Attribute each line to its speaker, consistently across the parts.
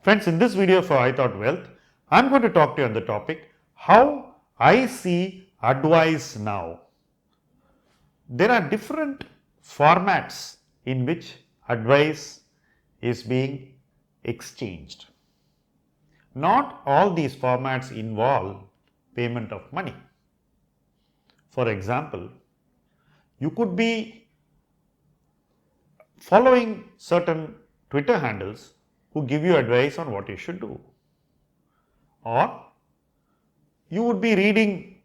Speaker 1: Friends, in this video for iThought Wealth, I am going to talk to you on the topic how I see advice now. There are different formats in which advice is being exchanged. Not all these formats involve payment of money. For example, you could be following certain Twitter handles who give you advice on what you should do, or you would be reading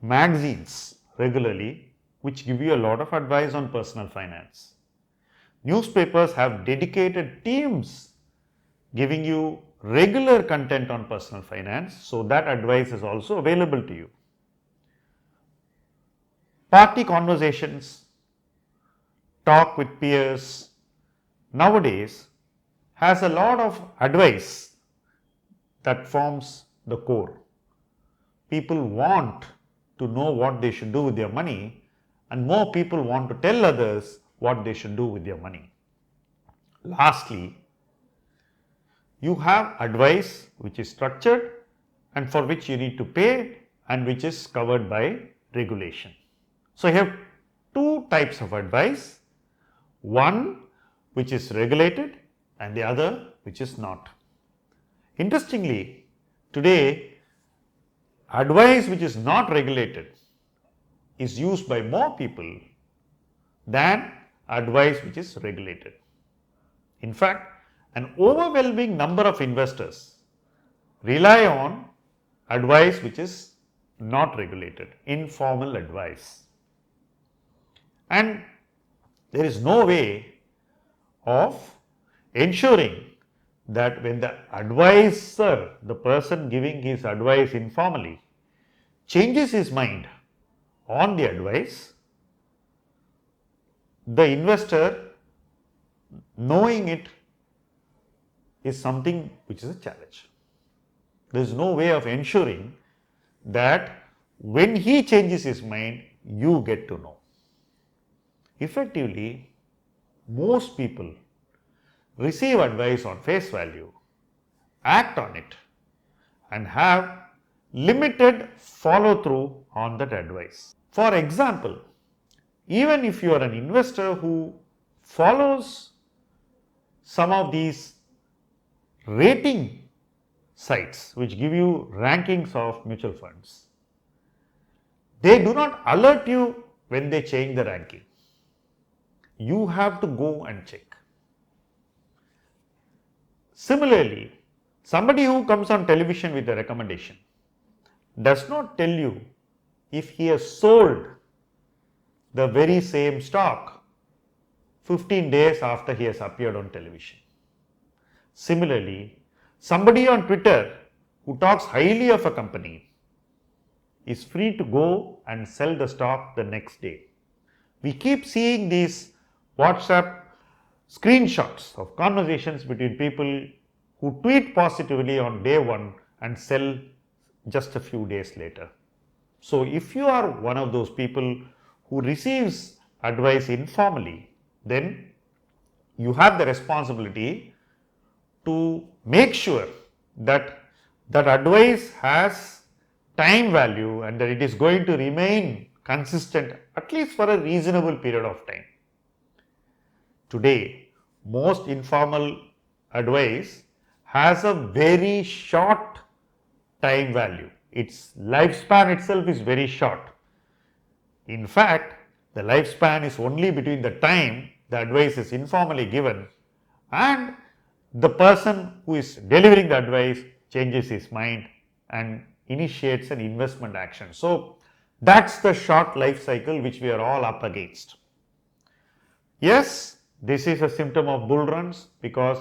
Speaker 1: magazines regularly which give you a lot of advice on personal finance. Newspapers have dedicated teams giving you regular content on personal finance, so that advice is also available to you. Party conversations, talk with peers, nowadays has a lot of advice that forms the core. People want to know what they should do with their money, and more people want to tell others what they should do with their money. Lastly, you have advice which is structured and for which you need to pay and which is covered by regulation. So, you have two types of advice, one which is regulated and the other which is not. Interestingly, today advice which is not regulated is used by more people than advice which is regulated. In fact, an overwhelming number of investors rely on advice which is not regulated, informal advice. And there is no way of ensuring that when the advisor, the person giving his advice informally, changes his mind on the advice, the investor knowing it is something which is a challenge. There is no way of ensuring that when he changes his mind, you get to know. Effectively, most people receive advice on face value, act on it, and have limited follow through on that advice. For example, even if you are an investor who follows some of these rating sites which give you rankings of mutual funds, they do not alert you when they change the ranking. You have to go and check. Similarly, somebody who comes on television with a recommendation does not tell you if he has sold the very same stock 15 days after he has appeared on television. Similarly, somebody on Twitter who talks highly of a company is free to go and sell the stock the next day. We keep seeing these WhatsApp screenshots of conversations between people who tweet positively on day one and sell just a few days later. So, if you are one of those people who receives advice informally, then you have the responsibility to make sure that that advice has time value and that it is going to remain consistent at least for a reasonable period of time. Today, most informal advice has a very short time value. Its lifespan itself is very short. In fact, the lifespan is only between the time the advice is informally given and the person who is delivering the advice changes his mind and initiates an investment action. So, that's the short life cycle which we are all up against. Yes, this is a symptom of bull runs because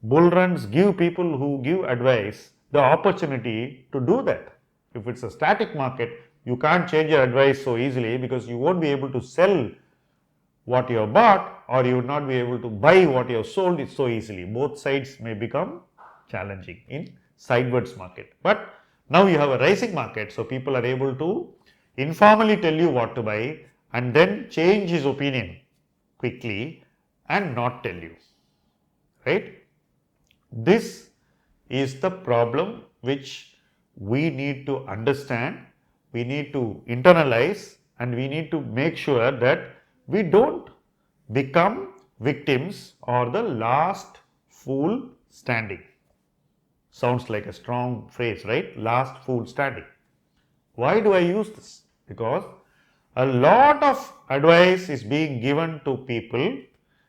Speaker 1: bull runs give people who give advice the opportunity to do that. If it's a static market, you can't change your advice so easily because you won't be able to sell what you have bought or you would not be able to buy what you have sold it so easily. Both sides may become challenging in sideways market. But now you have a rising market, so people are able to informally tell you what to buy and then change his opinion quickly and not tell you, right? This is the problem which we need to understand, we need to internalize, and we need to make sure that we don't become victims or the last fool standing. Sounds like a strong phrase, right? Last fool standing. Why do I use this? Because a lot of advice is being given to people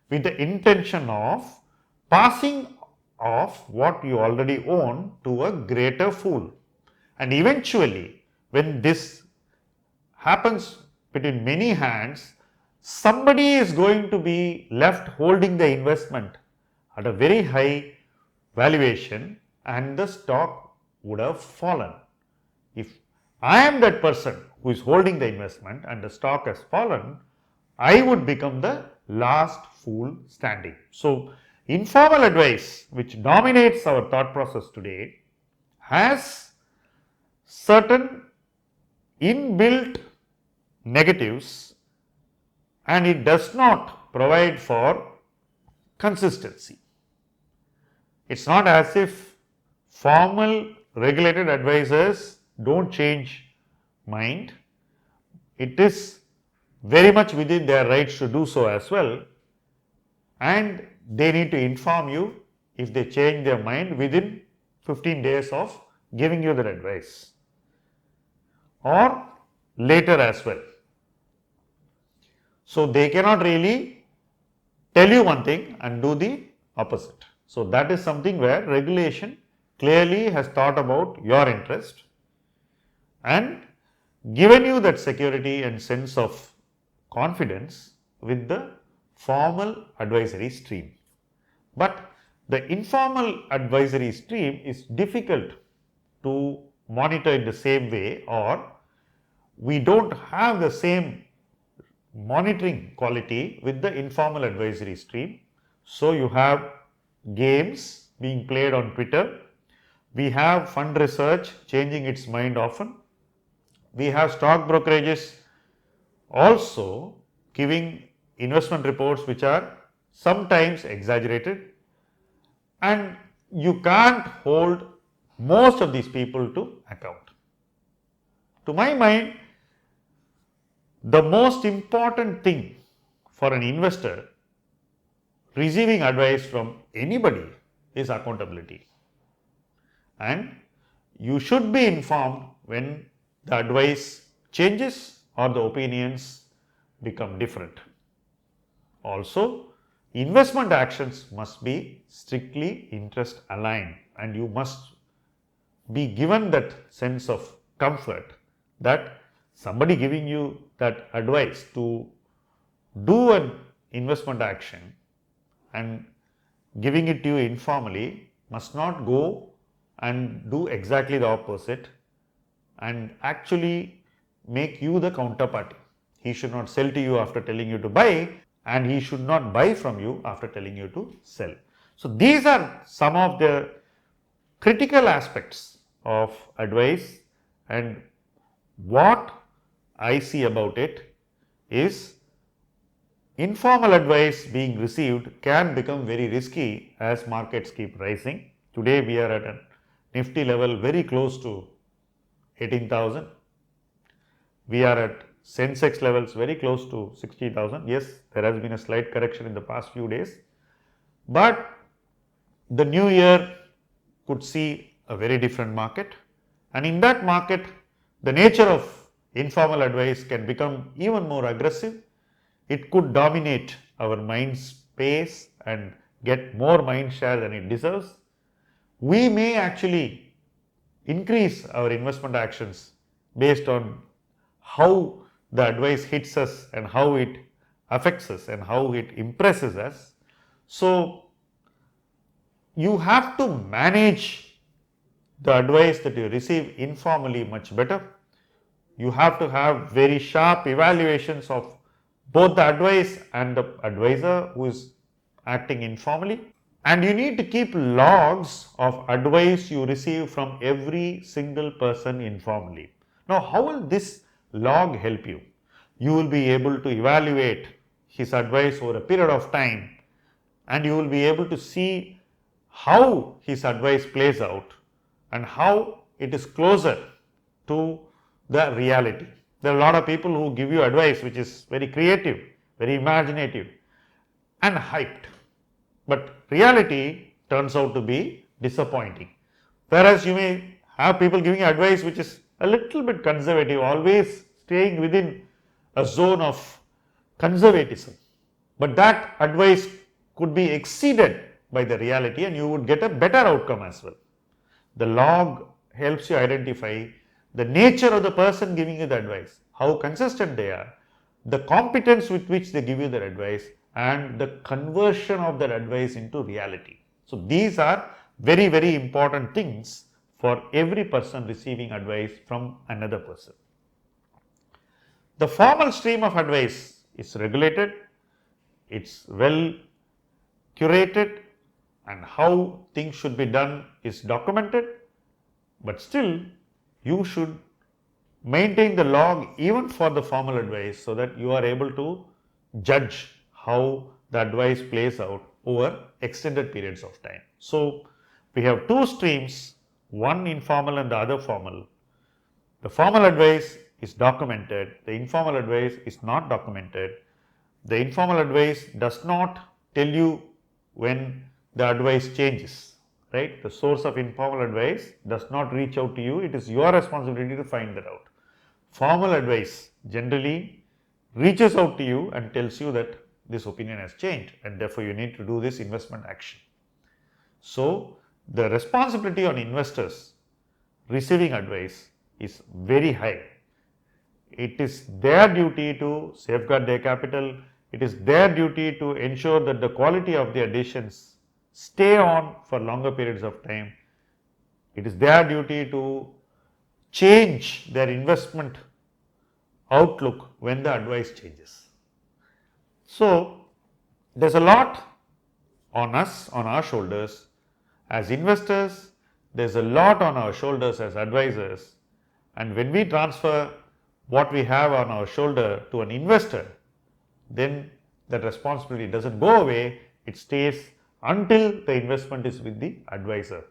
Speaker 1: with the intention of passing off what you already own to a greater fool. And eventually, when this happens between many hands, somebody is going to be left holding the investment at a very high valuation and the stock would have fallen. If I am that person who is holding the investment and the stock has fallen, I would become the last fool standing. So, informal advice which dominates our thought process today has certain inbuilt negatives and it does not provide for consistency. It's not as if formal regulated advisors don't change mind. It is very much within their rights to do so as well, and they need to inform you if they change their mind within 15 days of giving you that advice or later as well. So, they cannot really tell you one thing and do the opposite. So, that is something where regulation clearly has thought about your interest and given you that security and sense of confidence with the formal advisory stream. But the informal advisory stream is difficult to monitor in the same way, or we don't have the same monitoring quality with the informal advisory stream. So, you have games being played on Twitter, we have fund research changing its mind often, we have stock brokerages also giving investment reports which are sometimes exaggerated, and you can't hold most of these people to account. To my mind, the most important thing for an investor receiving advice from anybody is accountability, and you should be informed when the advice changes or the opinions become different. Also, investment actions must be strictly interest aligned, and you must be given that sense of comfort that somebody giving you that advice to do an investment action and giving it to you informally must not go and do exactly the opposite and actually make you the counterparty. He should not sell to you after telling you to buy, and he should not buy from you after telling you to sell. So, these are some of the critical aspects of advice, and what I see about it is informal advice being received can become very risky as markets keep rising. Today we are at a Nifty level very close to 18,000. We are at Sensex levels very close to 60,000. Yes, there has been a slight correction in the past few days, but the new year could see a very different market, and in that market the nature of informal advice can become even more aggressive. It could dominate our mind space and get more mind share than it deserves. We may actually increase our investment actions based on how the advice hits us and how it affects us and how it impresses us. So, you have to manage the advice that you receive informally much better. You have to have very sharp evaluations of both the advice and the advisor who is acting informally, and you need to keep logs of advice you receive from every single person informally. Now, how will this log help you? You will be able to evaluate his advice over a period of time, and you will be able to see how his advice plays out and how it is closer to the reality. There are a lot of people who give you advice which is very creative, very imaginative and hyped, but reality turns out to be disappointing. Whereas you may have people giving advice which is a little bit conservative, always staying within a zone of conservatism, but that advice could be exceeded by the reality and you would get a better outcome as well. The log helps you identify the nature of the person giving you the advice, how consistent they are, the competence with which they give you their advice and the conversion of that advice into reality. So, these are very, very important things for every person receiving advice from another person. The formal stream of advice is regulated, it is well curated and how things should be done is documented, but still you should maintain the log even for the formal advice so that you are able to judge how the advice plays out over extended periods of time. So, we have two streams, one informal and the other formal. The formal advice is documented, the informal advice is not documented. The informal advice does not tell you when the advice changes, right. The source of informal advice does not reach out to you, it is your responsibility to find that out. Formal advice generally reaches out to you and tells you that this opinion has changed and therefore you need to do this investment action. So, the responsibility on investors receiving advice is very high. It is their duty to safeguard their capital, it is their duty to ensure that the quality of the additions stay on for longer periods of time. It is their duty to change their investment outlook when the advice changes. So, there is a lot on us, on our shoulders as investors, there is a lot on our shoulders as advisors, and when we transfer what we have on our shoulder to an investor, then that responsibility does not go away, it stays until the investment is with the advisor.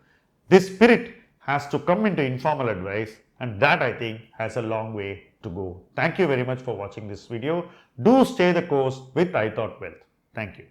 Speaker 1: This spirit has to come into informal advice and that I think has a long way to go. Thank you very much for watching this video. Do stay the course with iThought Wealth. Thank you.